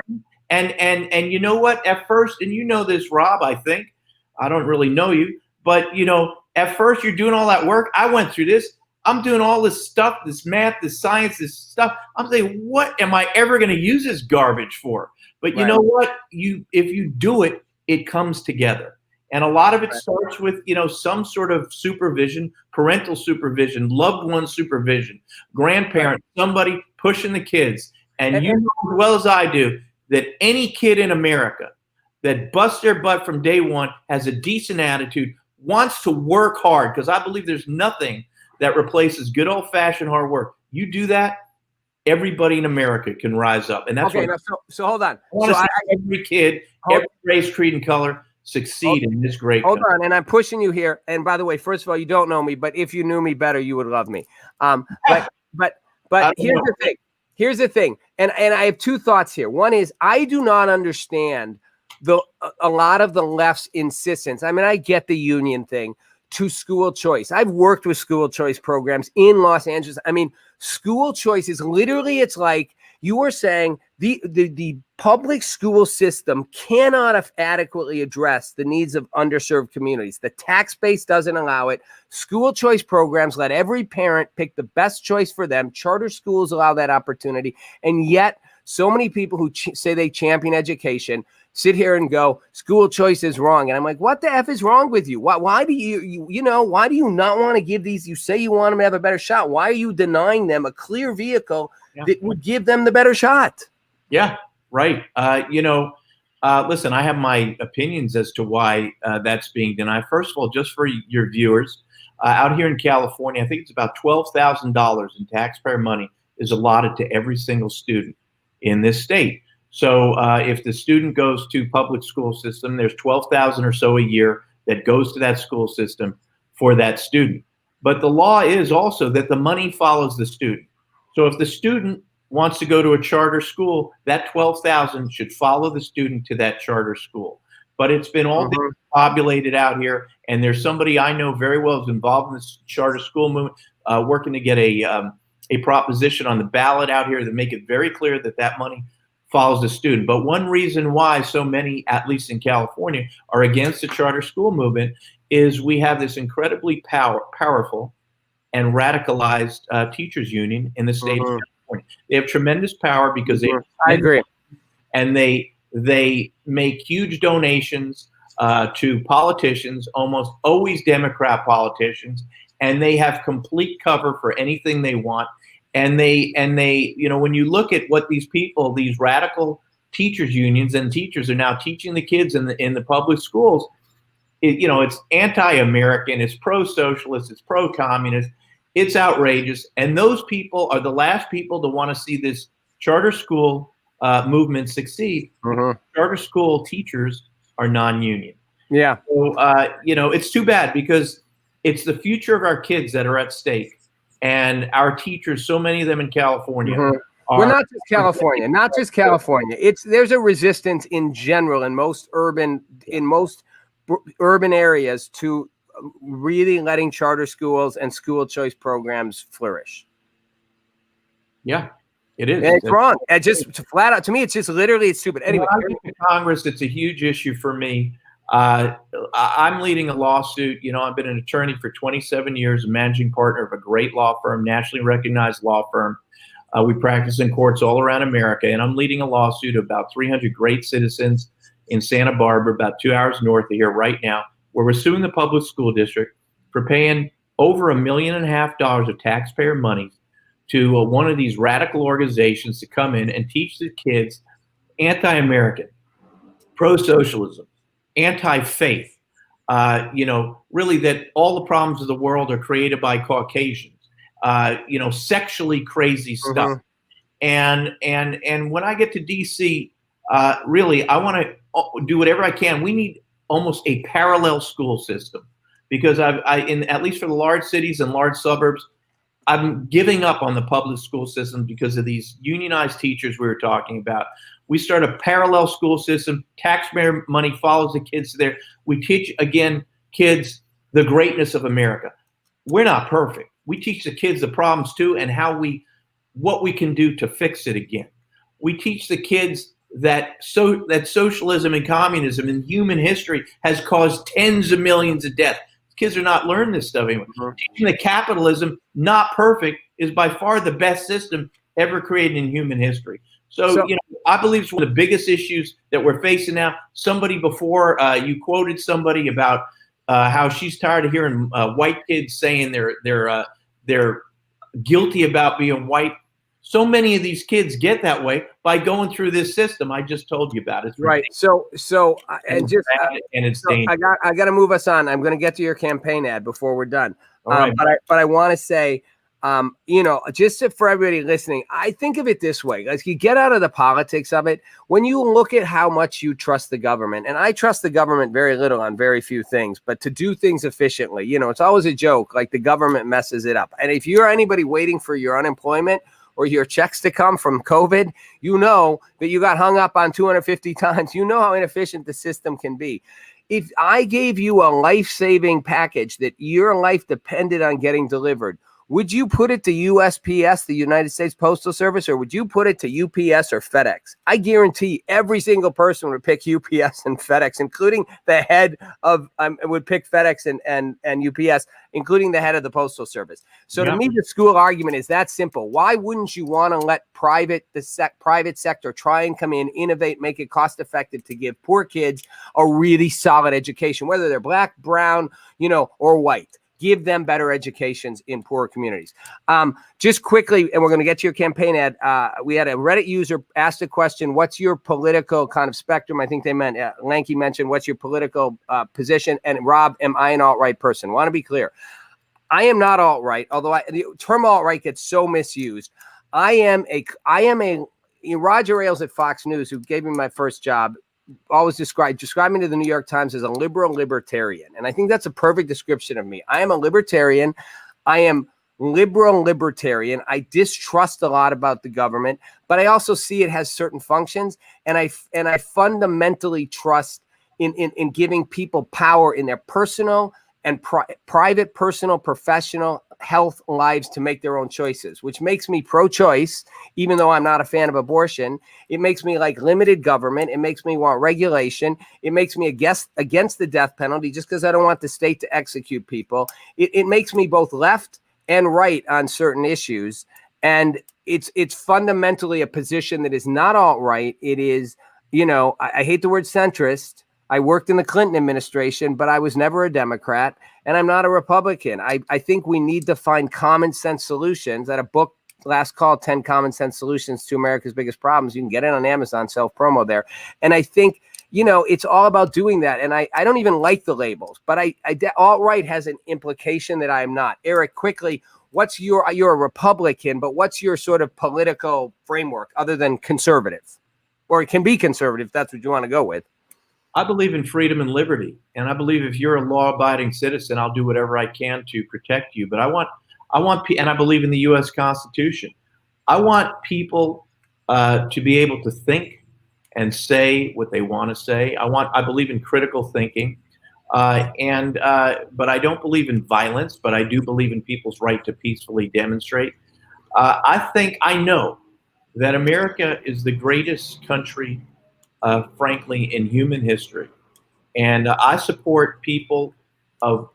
And you know what? At first, and you know this, Rob, I think, I don't really know you, but at first you're doing all that work. I went through this. I'm doing all this stuff, this math, this science, this stuff. I'm saying, what am I ever going to use this garbage for? But you know what? If you do it, it comes together. And a lot of it starts with, some sort of supervision, parental supervision, loved one supervision, grandparent, somebody pushing the kids. And you know as well as I do, that any kid in America that busts their butt from day one, has a decent attitude, wants to work hard, because I believe there's nothing that replaces good old-fashioned hard work. You do that, everybody in America can rise up. And that's so hold on. Every kid, every race, creed, and color succeed in this great country. Hold on, and I'm pushing you here. And by the way, first of all, you don't know me, but if you knew me better, you would love me. But here's the thing. And I have two thoughts here. One is, I do not understand a lot of the left's insistence. I mean, I get the union thing to school choice. I've worked with school choice programs in Los Angeles. I mean, school choice is literally, it's like you were saying, the public school system cannot adequately address the needs of underserved communities. The tax base doesn't allow it. School choice programs let every parent pick the best choice for them. Charter schools allow that opportunity. And yet, so many people who say they champion education sit here and go, school choice is wrong. And I'm like, what the F is wrong with you? Why do why do you not want to give these? You say you want them to have a better shot. Why are you denying them a clear vehicle that would give them the better shot? Yeah, right. Listen, I have my opinions as to why that's being denied. First of all, just for your viewers, out here in California, I think it's about $12,000 in taxpayer money is allotted to every single student in this state. So if the student goes to public school system, there's $12,000 or so a year that goes to that school system for that student. But the law is also that the money follows the student. So if the student wants to go to a charter school, that $12,000 should follow the student to that charter school. But it's been all populated out here, and there's somebody I know very well who's involved in this charter school movement, working to get a proposition on the ballot out here to make it very clear that that money follows the student. But one reason why so many, at least in California, are against the charter school movement is we have this incredibly powerful and radicalized teachers union in the state of California. They have tremendous power because I agree. And they make huge donations to politicians, almost always Democrat politicians, and they have complete cover for anything they want. And they, when you look at what these people, these radical teachers unions and teachers are now teaching the kids in the public schools, it's anti-American, it's pro-socialist, it's pro-communist, it's outrageous. And those people are the last people to want to see this charter school movement succeed. Charter school teachers are non-union. Yeah. So, it's too bad because it's the future of our kids that are at stake. And our teachers, so many of them in California. Well, not just California. There's a resistance in general in most urban areas to really letting charter schools and school choice programs flourish. Yeah. It is. And it's wrong. And just flat out, to me, it's just literally, it's stupid. Anyway. When I get to Congress, it's a huge issue for me. I'm leading a lawsuit. I've been an attorney for 27 years, a managing partner of a great law firm, nationally recognized law firm. We practice in courts all around America, and I'm leading a lawsuit of about 300 great citizens in Santa Barbara, about 2 hours north of here right now, where we're suing the public school district for paying over $1.5 million of taxpayer money to one of these radical organizations to come in and teach the kids anti-American, pro-socialism, anti-faith, really that all the problems of the world are created by Caucasians, sexually crazy stuff. And when I get to DC, really, I want to do whatever I can. We need almost a parallel school system because at least for the large cities and large suburbs, I'm giving up on the public school system because of these unionized teachers we were talking about. We start a parallel school system. Taxpayer money follows the kids there. We teach, again, kids the greatness of America. We're not perfect. We teach the kids the problems too and what we can do to fix it again. We teach the kids that socialism and communism in human history has caused tens of millions of deaths. Kids are not learning this stuff anymore. Teaching that capitalism, not perfect, is by far the best system ever created in human history. So I believe it's one of the biggest issues that we're facing now. Somebody before, you quoted somebody about how she's tired of hearing white kids saying they're guilty about being white. So many of these kids get that way by going through this system I just told you about. It's right. ridiculous. It's dangerous. I got to move us on. I'm going to get to your campaign ad before we're done. Right. But I want to say, for everybody listening, I think of it this way: like, you get out of the politics of it. When you look at how much you trust the government, and I trust the government very little on very few things, but to do things efficiently, it's always a joke. Like, the government messes it up. And if you're anybody waiting for your unemployment or your checks to come from COVID, you know that you got hung up on 250 times. You know how inefficient the system can be. If I gave you a life-saving package that your life depended on getting delivered, would you put it to USPS, the United States Postal Service, or would you put it to UPS or FedEx? I guarantee every single person would pick UPS and FedEx, including the head of would pick FedEx and UPS, including the head of the Postal Service. So to me, the school argument is that simple. Why wouldn't you want to let private sector try and come in, innovate, make it cost effective to give poor kids a really solid education, whether they're black, brown, or white? Give them better educations in poorer communities. Just quickly, and we're going to get to your campaign ad. We had a Reddit user asked a question: what's your political kind of spectrum? I think they meant, Lanky mentioned, what's your political position? And Rob, am I an alt-right person? Want to be clear. I am not alt-right, although the term alt-right gets so misused. I am a Roger Ailes at Fox News, who gave me my first job, always described me to the New York Times as a liberal libertarian. And I think that's a perfect description of me. I am a libertarian. I am liberal libertarian. I distrust a lot about the government, but I also see it has certain functions. And I fundamentally trust in giving people power in their personal and private, personal, professional health lives to make their own choices, which makes me pro-choice, even though I'm not a fan of abortion. It makes me like limited government. It makes me want regulation. It makes me against the death penalty just because I don't want the state to execute people. It makes me both left and right on certain issues. And it's fundamentally a position that is not alt-right. It is, I hate the word centrist. I worked in the Clinton administration, but I was never a Democrat, and I'm not a Republican. I think we need to find common sense solutions. At a book, Last Call, 10 Common Sense Solutions to America's Biggest Problems. You can get it on Amazon, self-promo there. And I think, it's all about doing that. And I don't even like the labels, but alt-right has an implication that I am not. Eric, quickly, you're a Republican, but what's your sort of political framework other than conservative? Or it can be conservative if that's what you want to go with. I believe in freedom and liberty, and I believe if you're a law-abiding citizen, I'll do whatever I can to protect you. But I want, and I believe in the U.S. Constitution. I want people to be able to think and say what they want to say. I believe in critical thinking, but I don't believe in violence. But I do believe in people's right to peacefully demonstrate. I know that America is the greatest country, frankly, in human history. And I support people of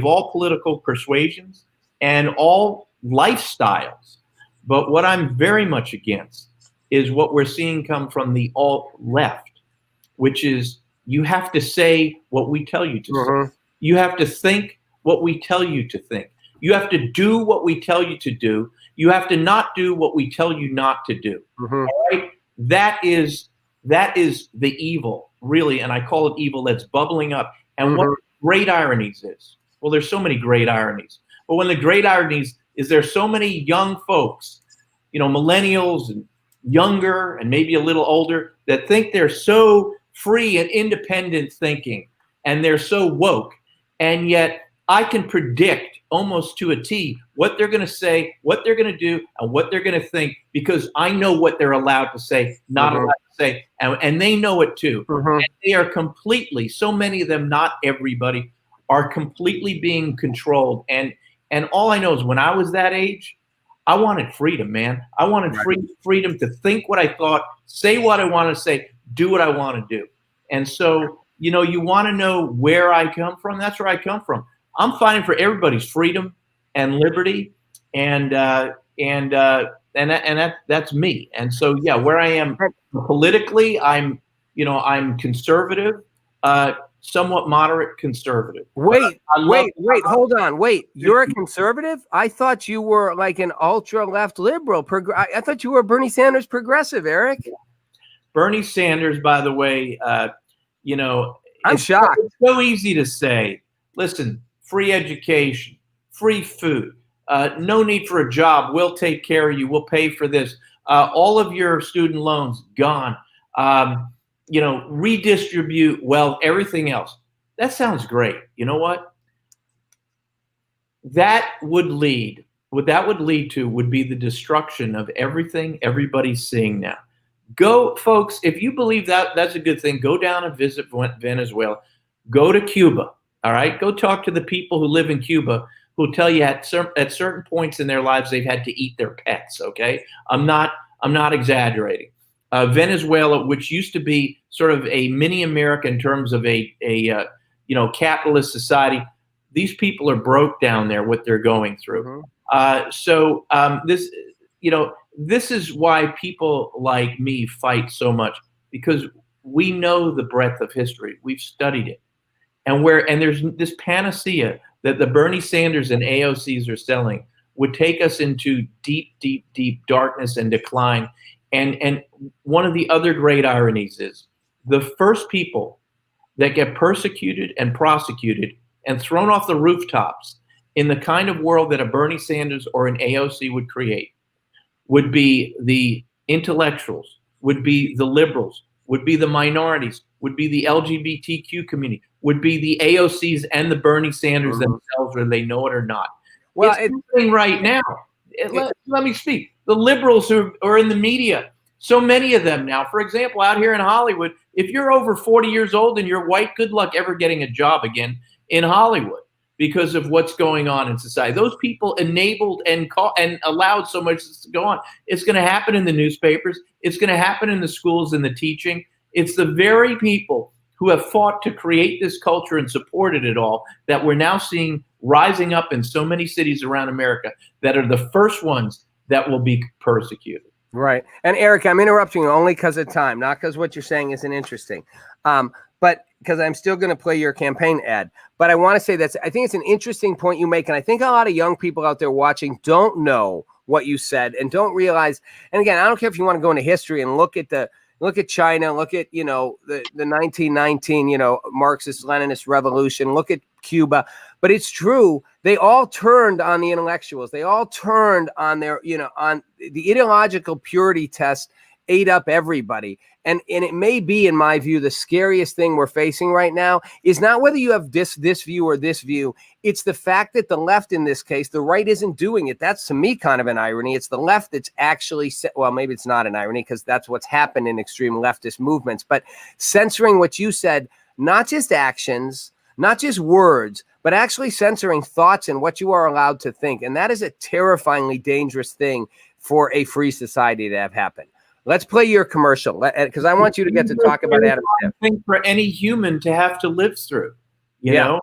all political persuasions and all lifestyles. But what I'm very much against is what we're seeing come from the alt left, which is you have to say what we tell you to say. You have to think what we tell you to think. You have to do what we tell you to do. You have to not do what we tell you not to do. All right? That is the evil, really, and I call it evil that's bubbling up. And what great ironies is, well, there's so many great ironies. But one of the great ironies is there's so many young folks, millennials and younger and maybe a little older, that think they're so free and independent thinking, and they're so woke, and yet I can predict almost to a T what they're going to say, what they're going to do, and what they're going to think, because I know what they're allowed to say, not allowed to say, and they know it too. And they are completely, so many of them, not everybody, are completely being controlled. And all I know is when I was that age, I wanted freedom, man. I wanted freedom to think what I thought, say what I want to say, do what I want to do. And so, you want to know where I come from? That's where I come from. I'm fighting for everybody's freedom and liberty, and that's me. And so, yeah, where I am politically, I'm conservative, somewhat moderate conservative. Wait, hold on. You're a conservative? I thought you were like an ultra left liberal. I thought you were Bernie Sanders progressive, Eric. Bernie Sanders, by the way, I'm shocked. It's so easy to say, listen, free education, free food, no need for a job. We'll take care of you. We'll pay for this. All of your student loans gone. Redistribute wealth, everything else. That sounds great. You know what? What that would lead to would be the destruction of everything everybody's seeing now. Go, folks, if you believe that's a good thing, go down and visit Venezuela. Go to Cuba, all right? Go talk to the people who live in Cuba who tell you at certain points in their lives they've had to eat their pets, okay? I'm not exaggerating. Venezuela, which used to be sort of a mini America in terms of a capitalist society, these people are broke down there, what they're going through. This is why people like me fight so much, because we know the breadth of history. We've studied it. And there's this panacea that the Bernie Sanders and AOCs are selling would take us into deep, deep, deep darkness and decline. And one of the other great ironies is the first people that get persecuted and prosecuted and thrown off the rooftops in the kind of world that a Bernie Sanders or an AOC would create would be the intellectuals, would be the liberals, would be the minorities, would be the LGBTQ community, would be the AOCs and the Bernie Sanders themselves, whether they know it or not. Well, it's happening right now. Let me speak. The liberals who are in the media, so many of them now, for example, out here in Hollywood, if you're over 40 years old and you're white, good luck ever getting a job again in Hollywood because of what's going on in society. Those people enabled and allowed so much to go on. It's going to happen in the newspapers. It's going to happen in the schools and the teaching. It's the very people who have fought to create this culture and supported it all that we're now seeing rising up in so many cities around America that are the first ones that will be persecuted. Right. And Eric, I'm interrupting you only because of time, not because what you're saying isn't interesting. But because I'm still going to play your campaign ad. But I want to say I think it's an interesting point you make. And I think a lot of young people out there watching don't know what you said and don't realize. And again, I don't care if you want to go into history and look at China, look at, the 1919, Marxist Leninist revolution, look at Cuba. But it's true. They all turned on the intellectuals. They all turned on their, on the ideological purity test, ate up everybody. And it may be, in my view, the scariest thing we're facing right now is not whether you have this view or this view. It's the fact that the left, in this case, the right isn't doing it. That's, to me, kind of an irony. It's the left that's actually, well, maybe it's not an irony because that's what's happened in extreme leftist movements, but censoring what you said, not just actions, not just words, but actually censoring thoughts and what you are allowed to think. And that is a terrifyingly dangerous thing for a free society to have happen. Let's play your commercial because I want you to get to talk about Adam Schiff. Thing for any human to have to live through, you Yeah.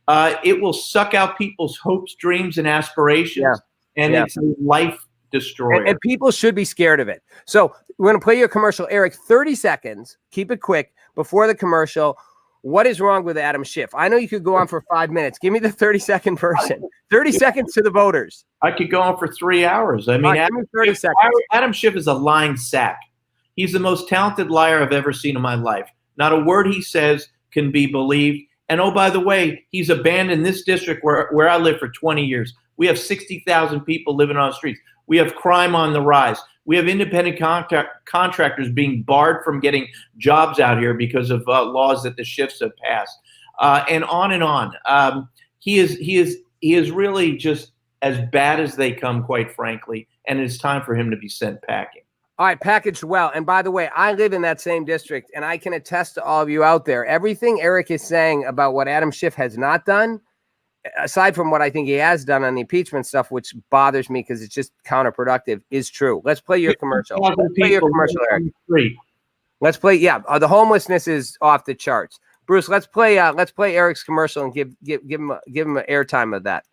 know, it will suck out people's hopes, dreams, and aspirations, and it's a life destroyer. And people should be scared of it. So we're going to play your commercial, Eric. 30 seconds. Keep it quick before the commercial. What is wrong with Adam Schiff? I know you could go on for 5 minutes. Give me the 30-second version. 30 seconds to the voters. I could go on for 3 hours. I mean, Right, give me 30 seconds. Adam Schiff is a lying sack. He's the most talented liar I've ever seen in my life. Not a word he says can be believed. And oh, by the way, he's abandoned this district where I lived for 20 years. We have 60,000 people living on the streets. We have crime on the rise. We have independent contractors being barred from getting jobs out here because of laws that the Schiffs have passed, and on and on. He is really just as bad as they come, quite frankly. And it's time for him to be sent packing. All right, packaged well. And by the way, I live in that same district, and I can attest to all of you out there. Everything Eric is saying about what Adam Schiff has not done, aside from what I think he has done on the impeachment stuff, which bothers me because it's just counterproductive, is true. Let's play your commercial. Let's play your commercial, Eric. Let's play. Yeah, the homelessness is off the charts. Bruce, let's play Eric's commercial and give him an airtime of that.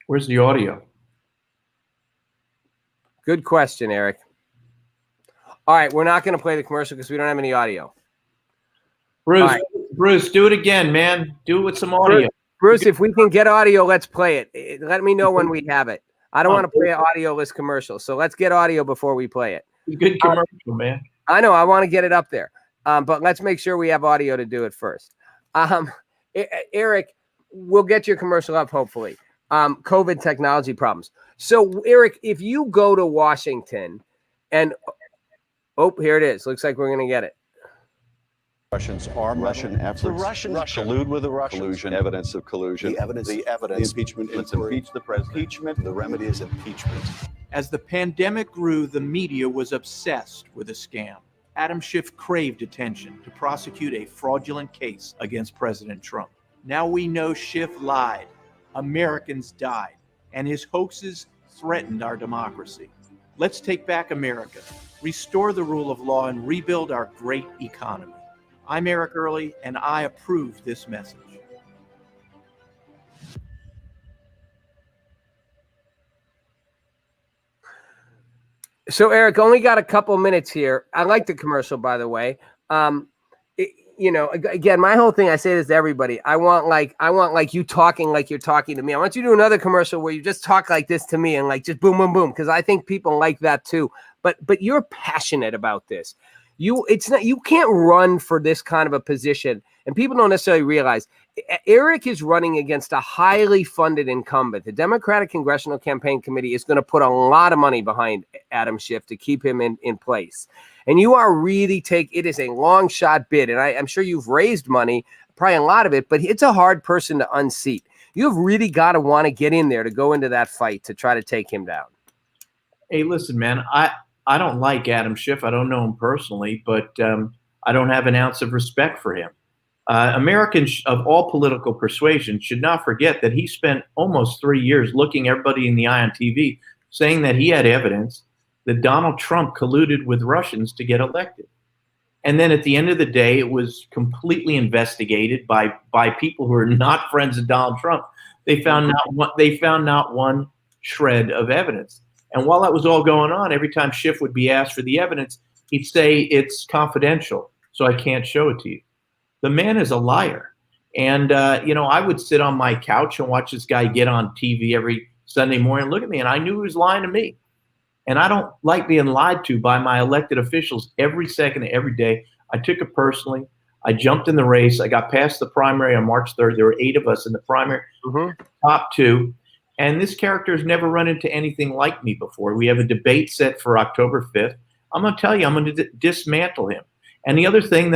Where's the audio? Good question, Eric. All right, we're not going to play the commercial because we don't have any audio. Bruce, right. Bruce, do it again, man. Do it with some audio. Bruce, if we can get audio, let's play it. Let me know when we have it. I don't want to play an audio-less commercial, so let's get audio before we play it. Good commercial, man. I know. I want to get it up there, but let's make sure we have audio to do it first. Eric, we'll get your commercial up, hopefully. COVID technology problems. So, Eric, if you go to Washington and here it is. Looks like we're going to get it. Russians are Russian efforts. The Russians collude with the Russians. Collusion, evidence of collusion. The evidence. The impeachment. Let's inquiry. impeach the president. Impeachment. The remedy is impeachment. As the pandemic grew, the media was obsessed with a scam. Adam Schiff craved attention to prosecute a fraudulent case against President Trump. Now we know Schiff lied. Americans died, and his hoaxes threatened our democracy. Let's take back America, restore the rule of law, and rebuild our great economy. I'm Eric Early, and I approve this message. So, Eric, only got a couple minutes here. I like the commercial, by the way. Again, my whole thing, I say this to everybody. I want you talking like you're talking to me. I want you to do another commercial where you just talk like this to me and like just boom, boom, boom, because I think people like that too. But you're passionate about this. You can't run for this kind of a position, and people don't necessarily realize Eric is running against a highly funded incumbent. The Democratic Congressional Campaign Committee is going to put a lot of money behind Adam Schiff to keep him in place. And you are really it is a long shot bid. And I'm sure you've raised money, probably a lot of it, but it's a hard person to unseat. You've really got to want to get in there to go into that fight to try to take him down. Hey, listen, man, I don't like Adam Schiff. I don't know him personally, but I don't have an ounce of respect for him. Americans of all political persuasion should not forget that he spent almost 3 years looking everybody in the eye on TV, saying that he had evidence that Donald Trump colluded with Russians to get elected. And then at the end of the day, it was completely investigated by people who are not friends of Donald Trump. They found not one shred of evidence. And while that was all going on, every time Schiff would be asked for the evidence, he'd say it's confidential, so I can't show it to you. The man is a liar. And, I would sit on my couch and watch this guy get on TV every Sunday morning and look at me, and I knew he was lying to me. And I don't like being lied to by my elected officials every second of every day. I took it personally. I jumped in the race. I got past the primary on March 3rd. There were 8 of us in the primary, top 2. And this character has never run into anything like me before. We have a debate set for October 5th. I'm going to tell you, I'm going to dismantle him. And the other thing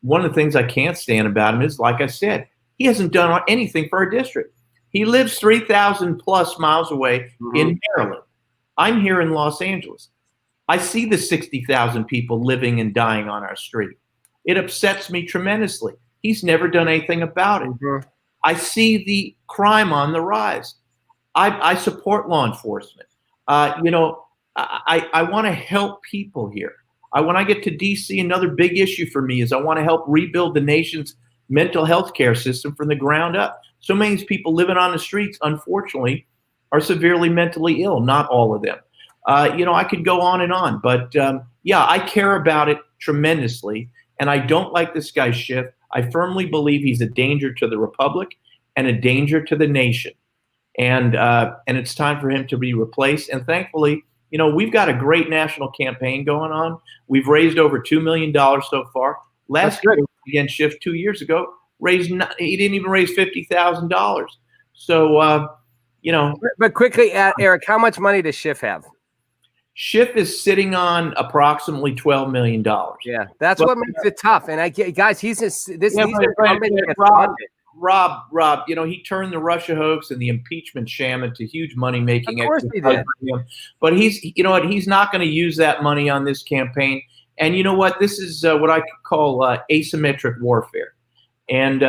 one of the things I can't stand about him is, like I said, he hasn't done anything for our district. He lives 3,000 plus miles away in Maryland. I'm here in Los Angeles. I see the 60,000 people living and dying on our street. It upsets me tremendously. He's never done anything about it. Mhm. I see the crime on the rise. I support law enforcement. I want to help people here. When I get to D.C., another big issue for me is I want to help rebuild the nation's mental health care system from the ground up. So many people living on the streets, unfortunately, are severely mentally ill. Not all of them. I could go on, but I care about it tremendously, and I don't like this guy Schiff. I firmly believe he's a danger to the republic and a danger to the nation, and it's time for him to be replaced. And thankfully, we've got a great national campaign going on. We've raised over $2 million so far. Last year against Schiff 2 years ago, he didn't even raise $50,000. So But quickly, Eric, how much money does Schiff have? Schiff is sitting on approximately $12 million. Yeah, that's what makes it tough. And guys, he's Rob, he turned the Russia hoax and the impeachment sham into huge money making. Of course he did. But he's not going to use that money on this campaign. And you know what? This is what I could call asymmetric warfare. And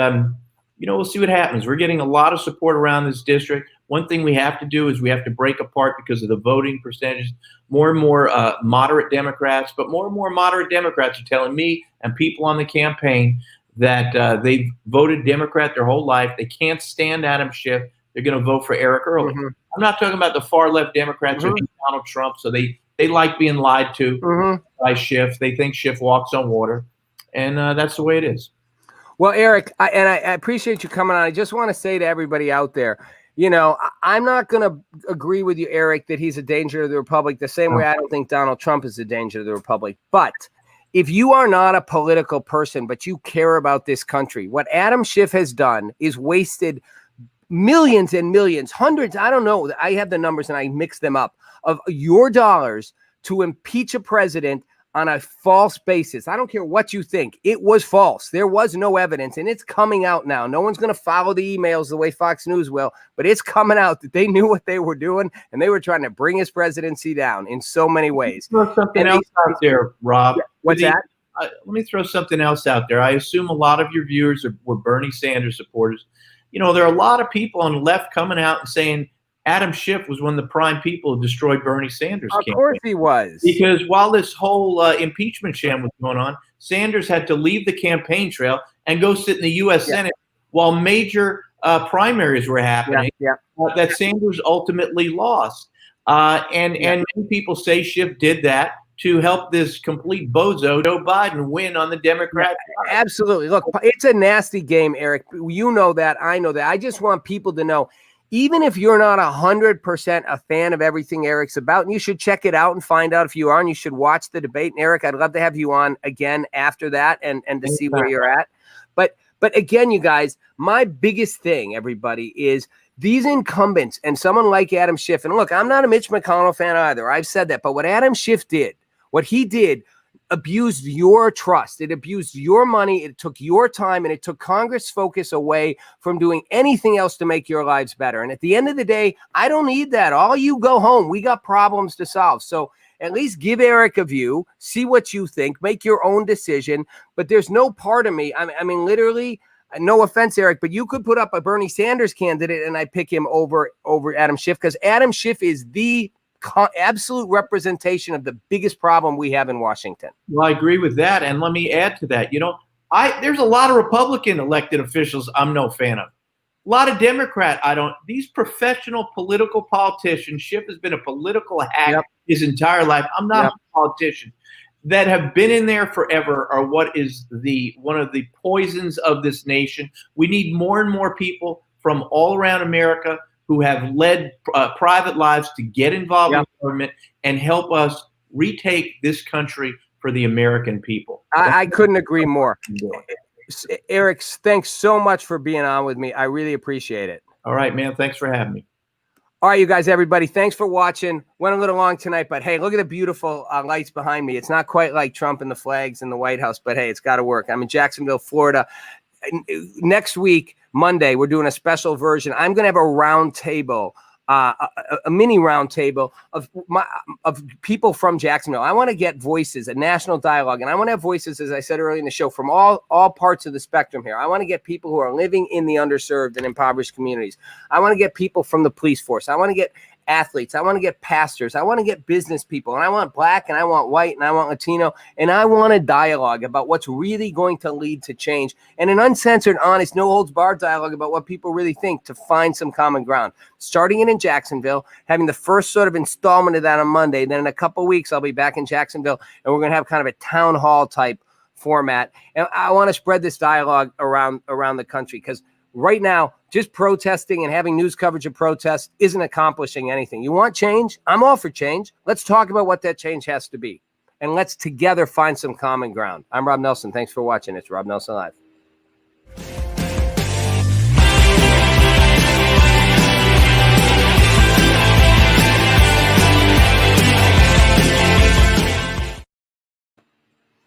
we'll see what happens. We're getting a lot of support around this district. One thing we have to do is we have to break apart because of the voting percentages. More and more moderate Democrats, but more and more moderate Democrats are telling me and people on the campaign that they've voted Democrat their whole life. They can't stand Adam Schiff. They're going to vote for Eric Early. Mm-hmm. I'm not talking about the far left Democrats who hate Donald Trump, so they like being lied to by Schiff. They think Schiff walks on water, and that's the way it is. Well, Eric, I appreciate you coming on. I just want to say to everybody out there, I'm not going to agree with you, Eric, that he's a danger to the republic the same way I don't think Donald Trump is a danger to the republic. But if you are not a political person, but you care about this country, what Adam Schiff has done is wasted millions and millions, hundreds, I don't know, I have the numbers and I mix them up, of your dollars to impeach a president on a false basis. I don't care what you think. It was false. There was no evidence, and it's coming out now. No one's going to follow the emails the way Fox News will, but it's coming out that they knew what they were doing, and they were trying to bring his presidency down in so many ways. Throw something else out there, Rob. What's that? Let me throw something else out there. I assume a lot of your viewers were Bernie Sanders supporters. There are a lot of people on the left coming out and saying Adam Schiff was one of the prime people who destroyed Bernie Sanders' campaign. Of course he was. Because while this whole impeachment sham was going on, Sanders had to leave the campaign trail and go sit in the U.S. Senate while major primaries were happening that Sanders ultimately lost. And many people say Schiff did that to help this complete bozo, Joe Biden, win on the Democrat side. Absolutely. Look, it's a nasty game, Eric. You know that. I know that. I just want people to know, even if you're not 100% a fan of everything Eric's about, and you should check it out and find out if you are, and you should watch the debate. And Eric, I'd love to have you on again after that and to see where you're at. But again, you guys, my biggest thing, everybody, is these incumbents and someone like Adam Schiff. And look, I'm not a Mitch McConnell fan either. I've said that. But what Adam Schiff did, what he did, abused your trust. It abused your money. It took your time, and it took Congress' focus away from doing anything else to make your lives better. And at the end of the day, I don't need that. All you go home. We got problems to solve. So at least give Eric a view, see what you think, make your own decision. But there's no part of me. I mean, literally, no offense, Eric, but you could put up a Bernie Sanders candidate and I pick him over Adam Schiff, because Adam Schiff is the absolute representation of the biggest problem we have in Washington. Well, I agree with that. And let me add to that. There's a lot of Republican elected officials I'm no fan of. A lot of Democrat, these professional political politicians, Schiff has been a political hack his entire life. I'm not a politician. That have been in there forever are what is one of the poisons of this nation. We need more and more people from all around America who have led private lives to get involved in government and help us retake this country for the American people. I couldn't agree more. Eric, thanks so much for being on with me. I really appreciate it. All right, man. Thanks for having me. All right, you guys, everybody, thanks for watching. Went a little long tonight, but hey, look at the beautiful lights behind me. It's not quite like Trump and the flags in the White House, but hey, it's got to work. I'm in Jacksonville, Florida. Next week, Monday, we're doing a special version. I'm going to have a round table a mini roundtable of people from Jacksonville. I want to get voices, a national dialogue, and I want to have voices, as I said earlier in the show, from all parts of the spectrum here. I want to get people who are living in the underserved and impoverished communities. I want to get people from the police force. I want to get athletes. I want to get pastors. I want to get business people. And I want black, and I want white, and I want Latino. And I want a dialogue about what's really going to lead to change, and an uncensored, honest, no holds barred dialogue about what people really think, to find some common ground. Starting it in Jacksonville, having the first sort of installment of that on Monday. Then in a couple of weeks, I'll be back in Jacksonville, and we're going to have kind of a town hall type format. And I want to spread this dialogue around the country, because right now, just protesting and having news coverage of protests isn't accomplishing anything. You want change? I'm all for change. Let's talk about what that change has to be, and let's together find some common ground. I'm Rob Nelson. Thanks for watching. It's Rob Nelson Live.